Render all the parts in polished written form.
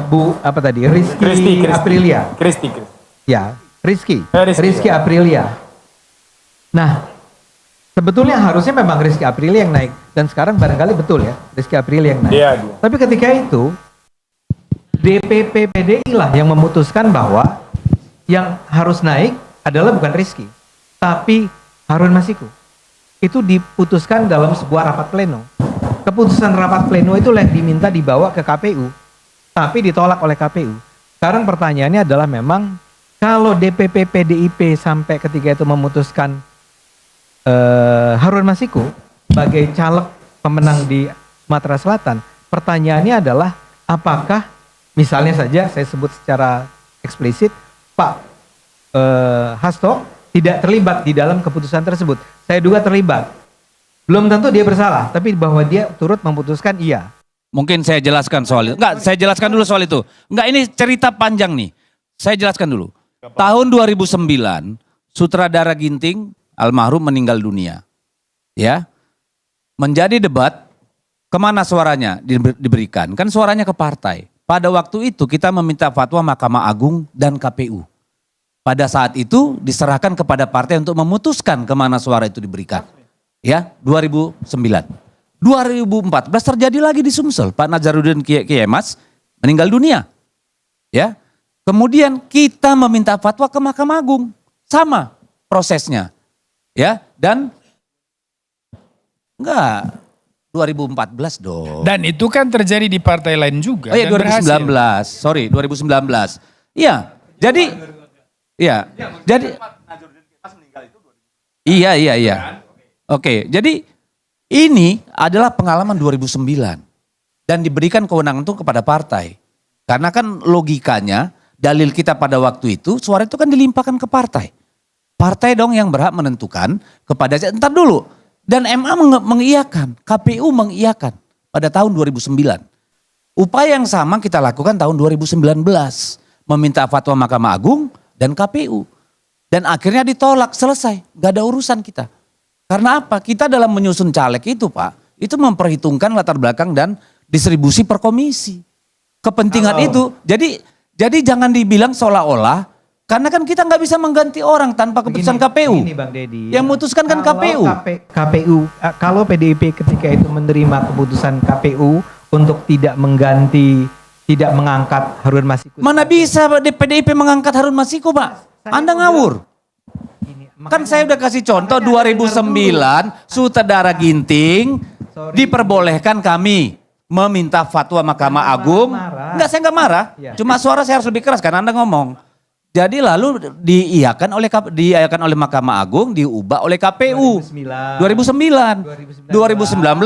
Bu apa tadi? Rizky Aprilia. Kristi. Ya, Rizky Rizky, ya. Aprilia. Nah, sebetulnya harusnya memang Rizky Aprilia yang naik dan sekarang barangkali betul ya, Rizky Aprilia yang naik. Dia. Tapi ketika itu DPP PDI lah yang memutuskan bahwa yang harus naik adalah bukan Rizky, tapi Harun Masiku. Itu diputuskan dalam sebuah rapat pleno. Keputusan rapat pleno itu yang diminta dibawa ke KPU, tapi ditolak oleh KPU. Sekarang pertanyaannya adalah memang kalau DPP PDIP sampai ketika itu memutuskan Harun Masiku sebagai caleg pemenang di Sumatera Selatan, pertanyaannya adalah apakah misalnya saja saya sebut secara eksplisit Pak Hasto tidak terlibat di dalam keputusan tersebut. Saya duga terlibat. Belum tentu dia bersalah, tapi bahwa dia turut memutuskan iya. Mungkin saya jelaskan soal itu. Enggak, saya jelaskan dulu soal itu. Enggak, ini cerita panjang nih. Saya jelaskan dulu. Tahun 2009, sutradara Ginting almarhum meninggal dunia. Ya. Menjadi debat, kemana suaranya diberikan? Kan suaranya ke partai. Pada waktu itu kita meminta fatwa Mahkamah Agung dan KPU. Pada saat itu diserahkan kepada partai untuk memutuskan kemana suara itu diberikan. Ya, 2009. 2014 terjadi lagi di Sumsel. Pak Nazarudin Kiemas meninggal dunia. Ya. Kemudian kita meminta fatwa ke Mahkamah Agung. Sama prosesnya. Ya, dan enggak 2014 dong. Dan itu kan terjadi di partai lain juga. Oh iya, 2019. Sorry, 2019. Iya. Jadi Iya. Oke, jadi ini adalah pengalaman 2009 dan diberikan kewenangan itu kepada partai. Karena kan logikanya dalil kita pada waktu itu suara itu kan dilimpahkan ke partai. Partai dong yang berhak menentukan kepada, entar dulu. Dan MA mengiyakan, KPU mengiyakan pada tahun 2009. Upaya yang sama kita lakukan tahun 2019. Meminta fatwa Mahkamah Agung dan KPU. Dan akhirnya ditolak, selesai. Gak ada urusan kita. Karena apa? Kita dalam menyusun caleg itu Pak, itu memperhitungkan latar belakang dan distribusi per komisi. Kepentingan itu, jadi jangan dibilang seolah-olah, karena kan kita nggak bisa mengganti orang tanpa keputusan KPU. Begini Bang Deddy. Yang memutuskan kan KPU. Kalau PDIP ketika itu menerima keputusan KPU untuk tidak mengganti, tidak mengangkat Harun Masiku. Mana bisa PDIP mengangkat Harun Masiku Pak? Anda ngawur. Kan saya udah kasih contoh 2009 sutradara Ginting diperbolehkan kami meminta fatwa Mahkamah Agung. Enggak, saya enggak marah. Cuma suara saya harus lebih keras karena Anda ngomong. Jadi lalu diiyakan oleh Mahkamah Agung, diubah oleh KPU. 2009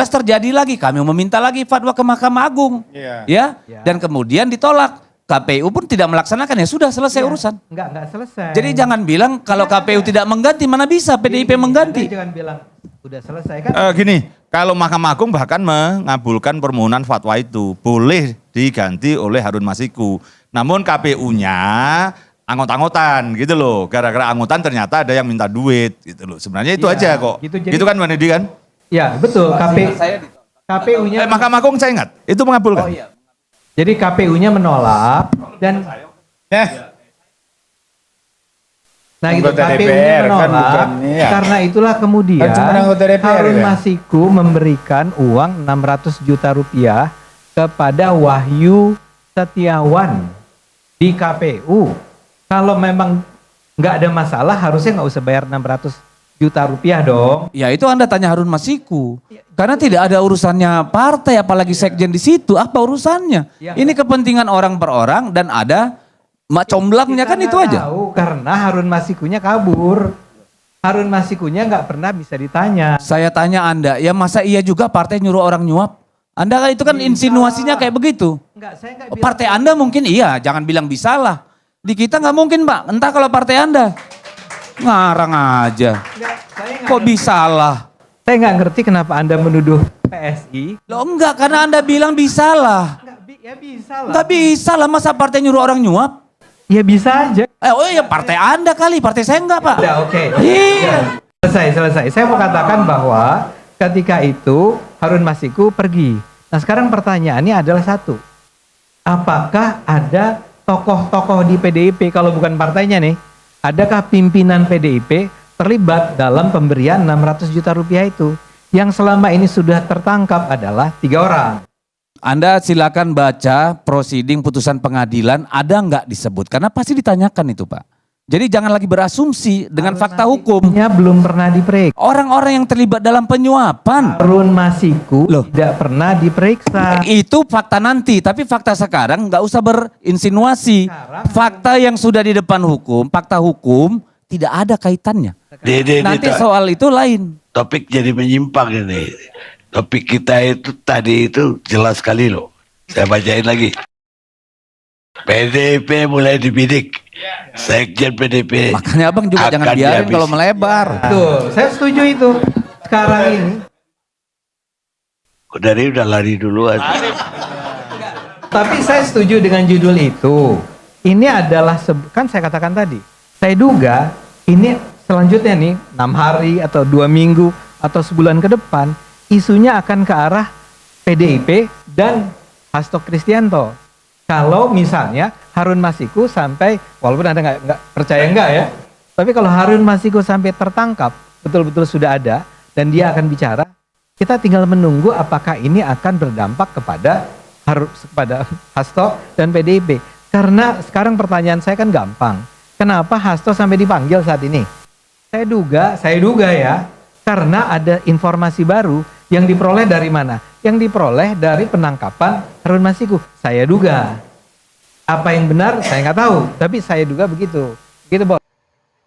terjadi lagi, kami meminta lagi fatwa ke Mahkamah Agung. Ya. Dan kemudian ditolak. KPU pun tidak melaksanakan, ya sudah selesai urusan. Enggak selesai. Jadi jangan bilang kalau KPU tidak mengganti, mana bisa PDIP mengganti. Jangan bilang udah selesai kan. Gini, kalau Mahkamah Agung bahkan mengabulkan permohonan fatwa itu, boleh diganti oleh Harun Masiku. Namun KPU-nya anggot-anggotan gitu loh. Gara-gara anggotan ternyata ada yang minta duit gitu loh. Sebenarnya itu aja kok. Gitu kan Bang Deddy kan? Ya betul. KPU-nya. Mahkamah Agung saya ingat, itu mengabulkan. Oh iya. Jadi KPU-nya menolak dan nah gitu KPU-nya menolak karena itulah kemudian Harun Masiku memberikan uang 600 juta rupiah kepada Wahyu Setiawan di KPU. Kalau memang nggak ada masalah harusnya nggak usah bayar 600 juta rupiah dong. Ya itu Anda tanya Harun Masiku. Karena tidak ada urusannya partai apalagi sekjen di situ. Apa urusannya? Ini kepentingan orang per orang dan ada comblangnya kan itu aja. Tahu, karena Harun Masikunya kabur. Harun Masikunya nggak pernah bisa ditanya. Saya tanya Anda, ya masa iya juga partai nyuruh orang nyuap? Anda kan itu kan insinuasinya kayak begitu. Saya nggak bilang partai Anda mungkin iya, jangan bilang bisalah. Di kita nggak mungkin Pak, entah kalau partai Anda. Ngarang aja. Kok bisalah? Saya nggak ngerti kenapa Anda menuduh PSI. Loh enggak, karena Anda bilang bisalah. Ya bisa lah. Enggak bisa lah, masa partai nyuruh orang nyuap? Ya bisa aja. Oh iya partai Anda kali, partai saya enggak Pak. Ya oke. Iya. Selesai. Saya mau katakan bahwa ketika itu Harun Masiku pergi. Nah sekarang pertanyaannya adalah satu. apakah ada tokoh-tokoh di PDIP kalau bukan partainya nih, adakah pimpinan PDIP terlibat dalam pemberian 600 juta rupiah itu? Yang selama ini sudah tertangkap adalah 3 orang. Anda silakan baca prosiding putusan pengadilan, ada nggak disebut? Karena pasti ditanyakan itu Pak. Jadi jangan lagi berasumsi dengan fakta hukum. Harun Masiku belum pernah diperiksa. Orang-orang yang terlibat dalam penyuapan. Harun Masiku Loh. tidak pernah diperiksa. Itu fakta nanti, tapi fakta sekarang nggak usah berinsinuasi. Sekarang Fakta yang sudah di depan hukum, fakta hukum tidak ada kaitannya. Dede, Nanti soal itu lain. topik jadi menyimpang ini. Topik kita itu tadi itu jelas sekali loh. Saya bacain lagi. PDIP mulai dibidik. Sekjen PDIP. Makanya abang juga jangan akan biarin dihabisi. kalau melebar. Tuh, saya setuju itu. Sekarang ini. Dari udah lari duluan. Tapi saya setuju dengan judul itu. Ini adalah, kan saya katakan tadi. Saya duga ini selanjutnya nih, 6 hari atau 2 minggu atau sebulan ke depan, isunya akan ke arah PDIP dan Hasto Kristianto. Kalau misalnya Harun Masiku sampai, walaupun Anda nggak percaya nggak ya, tapi kalau Harun Masiku sampai tertangkap, betul-betul sudah ada, dan dia akan bicara, kita tinggal menunggu apakah ini akan berdampak kepada Hasto dan PDIP. Karena sekarang pertanyaan saya kan gampang, kenapa Hasto sampai dipanggil saat ini? Saya duga ya, karena ada informasi baru yang diperoleh dari mana? Yang diperoleh dari penangkapan Harun Masiku. Saya duga. Apa yang benar saya nggak tahu, tapi saya duga begitu. Gitu, Bos.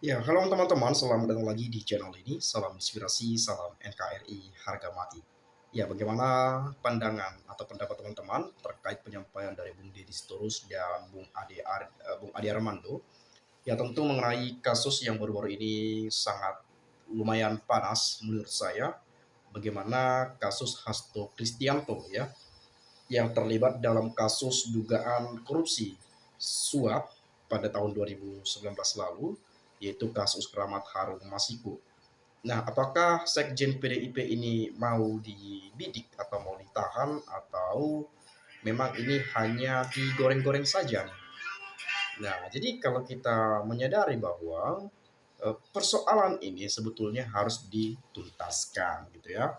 Ya, halo teman-teman, selamat datang lagi di channel ini. Salam inspirasi, salam NKRI, harga mati. Ya, bagaimana pandangan atau pendapat teman-teman terkait penyampaian dari Bung Deddy Sitorus dan Bung Ade Armando? Ya, tentu mengenai kasus yang baru-baru ini sangat lumayan panas menurut saya. Bagaimana kasus Hasto Kristianto ya, yang terlibat dalam kasus dugaan korupsi suap pada tahun 2019 lalu, yaitu kasus keramat Harun Masiku. Nah, apakah Sekjen PDIP ini mau dibidik atau mau ditahan, atau memang ini hanya digoreng-goreng saja nih? Nah, jadi kalau kita menyadari bahwa persoalan ini sebetulnya harus dituntaskan gitu ya.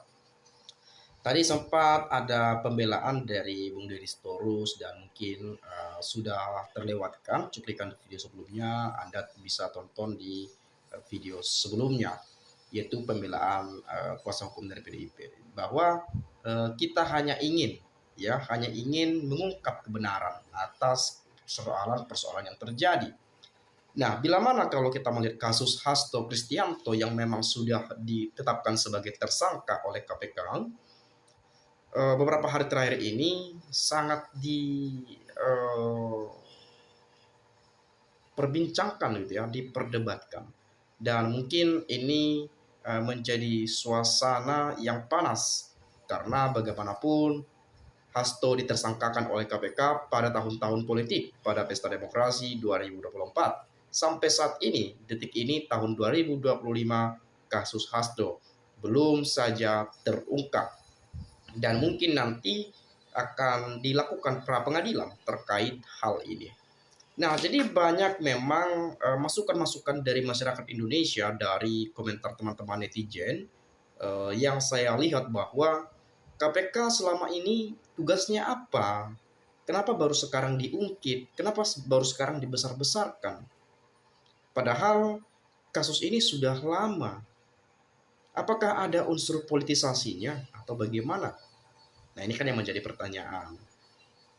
Tadi sempat ada pembelaan dari Bung Deddy Sitorus dan mungkin sudah terlewatkan cuplikan video sebelumnya. Anda bisa tonton di video sebelumnya, yaitu pembelaan kuasa hukum dari PDIP bahwa kita hanya ingin mengungkap kebenaran atas persoalan-persoalan yang terjadi. Nah, bila mana kalau kita melihat kasus Hasto Kristianto yang memang sudah ditetapkan sebagai tersangka oleh KPK, beberapa hari terakhir ini sangat diperbincangkan gitu ya, diperdebatkan. Dan mungkin ini menjadi suasana yang panas karena bagaimanapun Hasto ditersangkakan oleh KPK pada tahun-tahun politik, pada pesta demokrasi 2024. Sampai saat ini, detik ini tahun 2025, kasus Hasto belum saja terungkap. Dan mungkin nanti akan dilakukan pra pengadilan terkait hal ini. Nah, jadi banyak memang masukan-masukan dari masyarakat Indonesia, dari komentar teman-teman netizen, yang saya lihat bahwa KPK selama ini tugasnya apa? Kenapa baru sekarang diungkit? Kenapa baru sekarang dibesar-besarkan? Padahal kasus ini sudah lama. Apakah ada unsur politisasinya atau bagaimana? Nah, ini kan yang menjadi pertanyaan.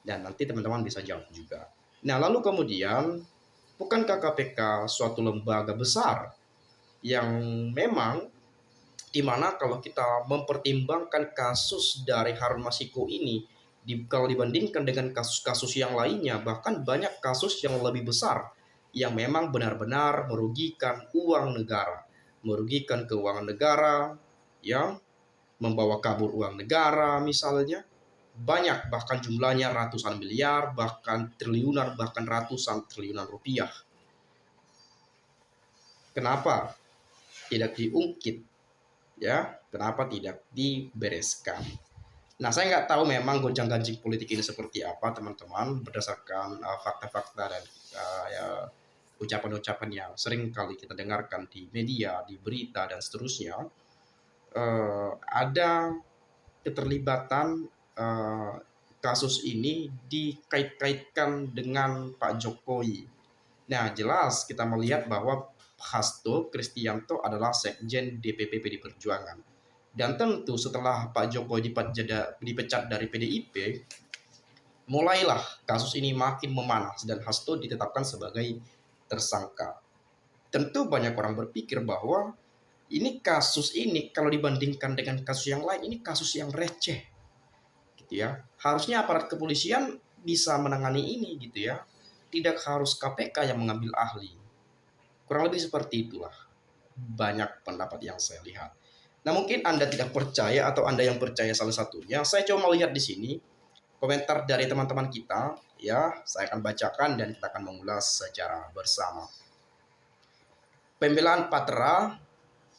Dan nanti teman-teman bisa jawab juga. Nah, lalu kemudian, bukankah KPK suatu lembaga besar yang memang dimana kalau kita mempertimbangkan kasus dari Harun Masiku ini, kalau dibandingkan dengan kasus-kasus yang lainnya, bahkan banyak kasus yang lebih besar yang memang benar-benar merugikan uang negara, merugikan keuangan negara, yang membawa kabur uang negara misalnya, banyak, bahkan jumlahnya ratusan miliar, bahkan triliunan, bahkan ratusan triliunan rupiah. Kenapa tidak diungkit? Ya, kenapa tidak dibereskan? Nah, saya nggak tahu memang gonjang-ganjing politik ini seperti apa, teman-teman, berdasarkan fakta-fakta dan ya, ucapan-ucapan yang sering kali kita dengarkan di media, di berita, dan seterusnya. Ada keterlibatan kasus ini dikait-kaitkan dengan Pak Jokowi. Nah, jelas kita melihat bahwa Hasto Kristianto adalah Sekjen DPP PD Perjuangan. Dan tentu setelah Pak Jokowi dipecat dari PDIP, mulailah kasus ini makin memanas dan Hasto ditetapkan sebagai tersangka. Tentu banyak orang berpikir bahwa kasus ini kalau dibandingkan dengan kasus yang lain, ini kasus yang receh, gitu ya. Harusnya aparat kepolisian bisa menangani ini, gitu ya. Tidak harus KPK yang mengambil ahli. Kurang lebih seperti itulah banyak pendapat yang saya lihat. Nah, mungkin Anda tidak percaya atau Anda yang percaya salah satunya. Saya coba melihat di sini komentar dari teman-teman kita, ya. Saya akan bacakan dan kita akan mengulas secara bersama. Pembelaan Patra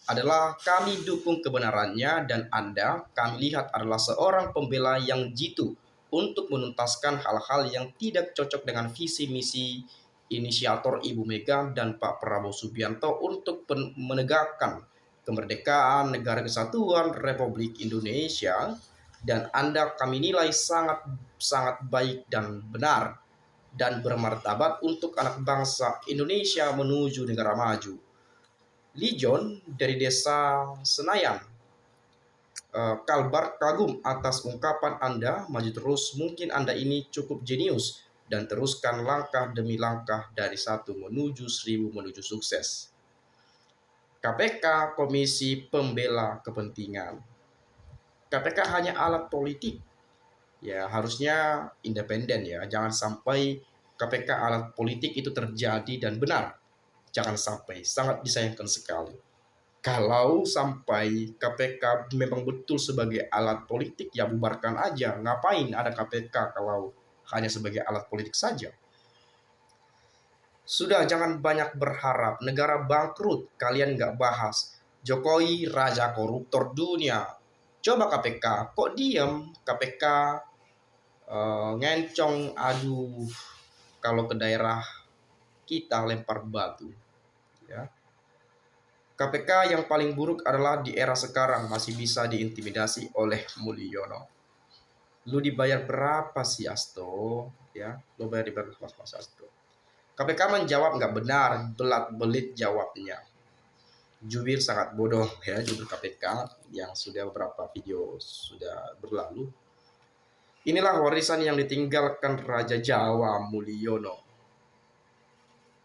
adalah kami dukung kebenarannya dan Anda kami lihat adalah seorang pembela yang jitu untuk menuntaskan hal-hal yang tidak cocok dengan visi misi inisiator Ibu Mega dan Pak Prabowo Subianto untuk menegakkan kemerdekaan negara kesatuan Republik Indonesia, dan Anda kami nilai sangat sangat baik dan benar dan bermartabat untuk anak bangsa Indonesia menuju negara maju. Lijon dari desa Senayan, Kalbar kagum atas ungkapan Anda, maju terus, mungkin Anda ini cukup jenius, dan teruskan langkah demi langkah dari 1 menuju 1000 menuju sukses. KPK Komisi Pembela Kepentingan. KPK hanya alat politik, ya harusnya independen ya, jangan sampai KPK alat politik itu terjadi dan benar. Jangan sampai, sangat disayangkan sekali. Kalau sampai KPK memang betul sebagai alat politik, ya bubarkan aja. Ngapain ada KPK kalau hanya sebagai alat politik saja? Sudah, jangan banyak berharap. Negara bangkrut, kalian nggak bahas. Jokowi raja koruptor dunia. Coba KPK, kok diam? KPK ngencong, aduh, kalau ke daerah kita lempar batu. Ya. KPK yang paling buruk adalah di era sekarang masih bisa diintimidasi oleh Mulyono. Lu dibayar berapa sih Hasto? Ya, lu bayar dibayar berapa Mas Hasto? KPK menjawab nggak benar, belat-belit jawabnya. Jubir sangat bodoh ya, jubir KPK yang sudah beberapa video sudah berlalu. Inilah warisan yang ditinggalkan Raja Jawa Mulyono.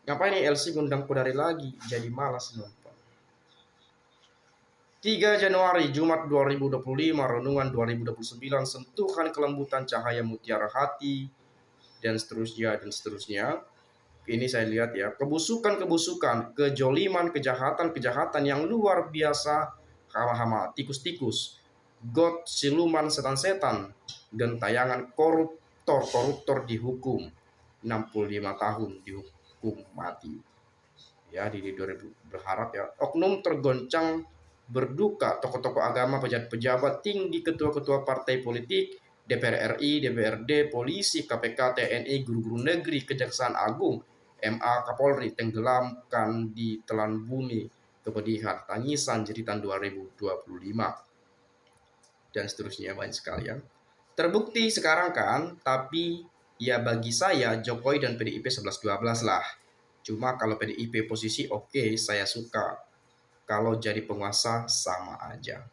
Ngapain nih LC ngundang Kodari lagi? Jadi malas nonton. 3 Januari, Jumat 2025, Renungan 2029, sentuhan kelembutan cahaya mutiara hati, dan seterusnya, dan seterusnya. Ini saya lihat ya, kebusukan-kebusukan, kejoliman, kejahatan-kejahatan yang luar biasa, hama-hama, tikus-tikus, got, siluman, setan-setan, gentayangan koruptor dihukum 65 tahun, dihukum mati. Ya, di 2000 berharap ya, oknum tergoncang berduka, tokoh-tokoh agama, pejabat-pejabat tinggi, ketua-ketua partai politik, DPR RI, DPRD, polisi, KPK, TNI, guru-guru negeri, Kejaksaan Agung, MA, Kapolri tenggelamkan di telan bumi kepedihan, tangisan, jeritan 2025, dan seterusnya banyak sekali ya. Terbukti sekarang kan, tapi ya bagi saya Jokowi dan PDIP 11-12 lah. Cuma kalau PDIP posisi oke, saya suka. Kalau jadi penguasa sama aja.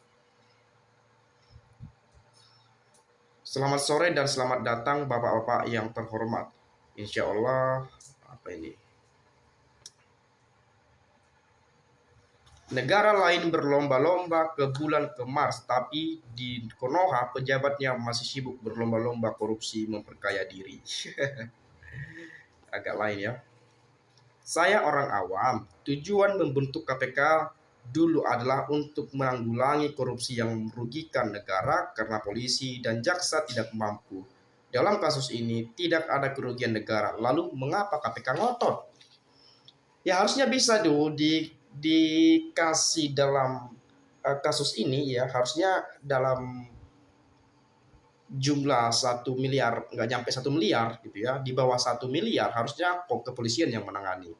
Selamat sore dan selamat datang bapak-bapak yang terhormat. Insya Allah, apa ini? Negara lain berlomba-lomba ke bulan, ke Mars, tapi di Konoha pejabatnya masih sibuk berlomba-lomba korupsi memperkaya diri. Agak lain ya. Saya orang awam, tujuan membentuk KPK dulu adalah untuk menanggulangi korupsi yang merugikan negara karena polisi dan jaksa tidak mampu. Dalam kasus ini tidak ada kerugian negara. Lalu mengapa KPK ngotot? Ya harusnya bisa dikasih dalam kasus ini ya, harusnya dalam jumlah 1 miliar, nggak nyampe 1 miliar gitu ya, di bawah 1 miliar harusnya kok kepolisian yang menangani.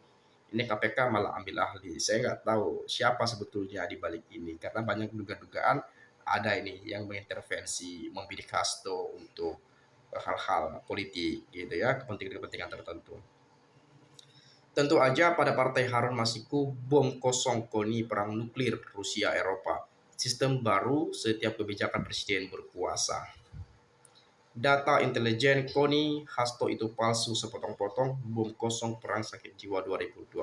Ini KPK malah ambil ahli. Saya nggak tahu siapa sebetulnya di balik ini, karena banyak dugaan-dugaan ada ini yang mengintervensi, membidik Hasto untuk hal-hal politik gitu ya, kepentingan-kepentingan tertentu. Tentu aja pada partai Harun Masiku, bom kosong koni perang nuklir Rusia Eropa. Sistem baru setiap kebijakan presiden berkuasa. Data intelijen KONI, Hasto itu palsu sepotong-potong, bom kosong perang sakit jiwa 2025.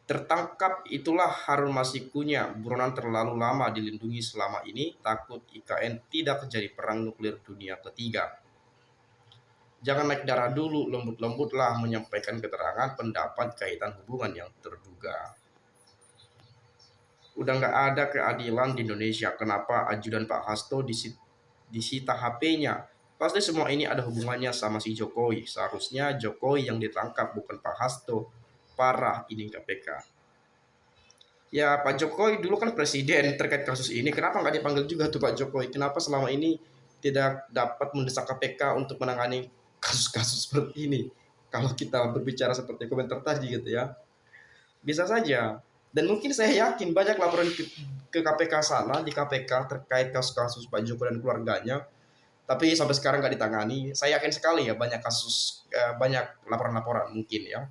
Tertangkap itulah Harun Masikunya, buronan terlalu lama dilindungi selama ini, takut IKN tidak terjadi perang nuklir dunia ketiga. Jangan naik darah dulu, lembut-lembutlah menyampaikan keterangan pendapat kaitan hubungan yang terduga. Udah nggak ada keadilan di Indonesia, kenapa ajudan Pak Hasto disita HP-nya? Pasti semua ini ada hubungannya sama si Jokowi. Seharusnya Jokowi yang ditangkap, bukan Pak Hasto. Parah ini KPK. Ya Pak Jokowi dulu kan presiden terkait kasus ini. Kenapa nggak dipanggil juga tuh Pak Jokowi? Kenapa selama ini tidak dapat mendesak KPK untuk menangani kasus-kasus seperti ini? Kalau kita berbicara seperti komentar tadi gitu ya. Bisa saja. Dan mungkin saya yakin banyak laporan ke KPK sana, di KPK terkait kasus-kasus Pak Jokowi dan keluarganya. Tapi sampai sekarang nggak ditangani. Saya yakin sekali ya banyak kasus, banyak laporan-laporan mungkin ya.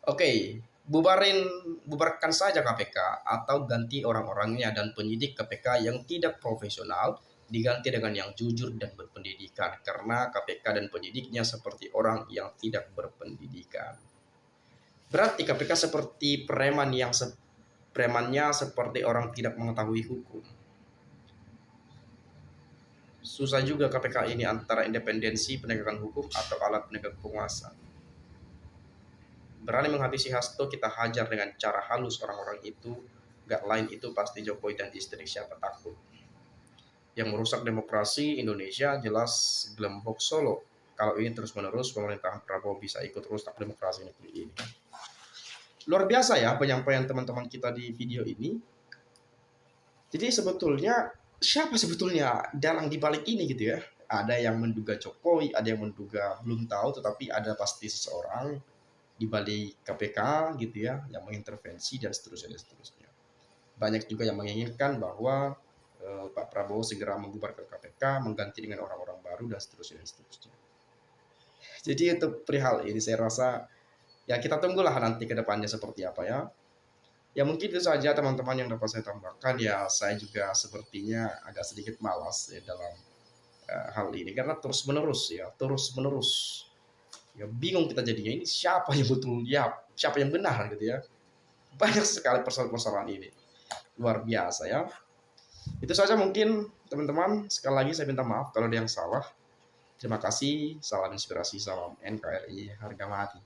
Oke, bubarkan saja KPK atau ganti orang-orangnya dan penyidik KPK yang tidak profesional diganti dengan yang jujur dan berpendidikan, karena KPK dan penyidiknya seperti orang yang tidak berpendidikan. Berarti KPK seperti preman yang premannya seperti orang tidak mengetahui hukum. Susah juga KPK ini antara independensi penegakan hukum atau alat penegak penguasa. Berani menghabisi Hasto, kita hajar dengan cara halus orang-orang itu. Gak lain itu pasti Jokowi dan istri, siapa takut. Yang merusak demokrasi Indonesia jelas Glembok Solo. Kalau ini terus-menerus, pemerintahan Prabowo bisa ikut rusak demokrasi negeri ini. Luar biasa ya penyampaian teman-teman kita di video ini. Jadi sebetulnya siapa sebetulnya dalang di balik ini gitu ya? Ada yang menduga Jokowi, ada yang menduga belum tahu, tetapi ada pasti seseorang di balik KPK gitu ya, yang mengintervensi dan seterusnya dan seterusnya. Banyak juga yang menginginkan bahwa Pak Prabowo segera membubarkan KPK, mengganti dengan orang-orang baru dan seterusnya dan seterusnya. Jadi untuk perihal ini saya rasa ya kita tunggulah nanti ke depannya seperti apa ya. Ya mungkin itu saja teman-teman yang dapat saya tambahkan. Ya saya juga sepertinya agak sedikit malas ya dalam hal ini, karena terus menerus ya bingung kita jadinya, ini siapa yang betul ya, siapa yang benar gitu ya. Banyak sekali persoalan-persoalan ini, luar biasa ya. Itu saja mungkin teman-teman, sekali lagi saya minta maaf kalau ada yang salah. Terima kasih, salam inspirasi, salam NKRI harga mati.